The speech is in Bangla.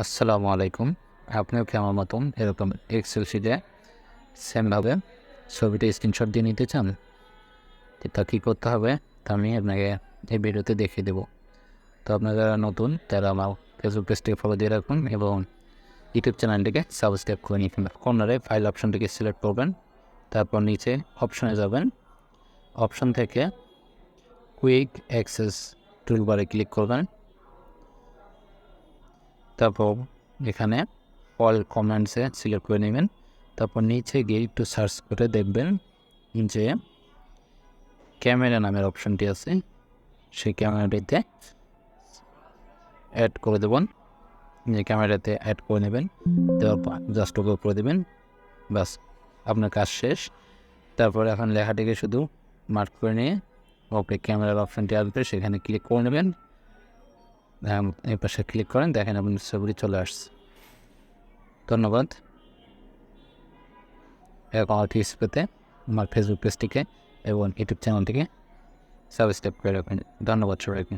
আসসালামু আলাইকুম। আপনিও কি আমার মতন এরকম এক্সেল শিটে সেমভাবে ছবিটা স্ক্রিনশট দিয়ে নিতে চান? তা কী করতে হবে তা আমি আপনাকে এই ভিডিওতে দেখিয়ে দেবো। তো আপনারা যারা নতুন তারা আমার ফেসবুক পেজটিকে ফলো দিয়ে রাখুন এবং ইউটিউব চ্যানেলটিকে সাবস্ক্রাইব করে নিন। কর্নারে ফাইল অপশনটিকে সিলেক্ট করবেন, তারপর নিচে অপশনে যাবেন। অপশন থেকে কুইক অ্যাক্সেস টুলবারে ক্লিক করবেন, তারপর এখানে অল কমেন্টসে সিলেক্ট করে নেবেন। তারপর নিচে গিয়ে একটু সার্চ করে দেখবেন যে ক্যামেরা নামের অপশনটি আছে, সেই ক্যামেরাটিতে অ্যাড করে দেবেন। যে ক্যামেরাতে অ্যাড করে নেবেন, দেওয়ার পর জাস্ট ওকে করে দেবেন, বাস আপনার কাজ শেষ। তারপরে এখন লেখাটিকে শুধু মার্ক করে নিয়ে ওপরে ক্যামেরার অপশনটি আসবে, সেখানে ক্লিক করে নেবেন। এই পাশে ক্লিক করেন, দেখেন আপনার ছবিটি চলে আসছে। ধন্যবাদ। এরকম আর টিপস পেতে আমার ফেসবুক পেজটিকে এবং ইউটিউব চ্যানেলটিকে সাবস্ক্রাইব করে রাখবেন। ধন্যবাদ সবাইকে।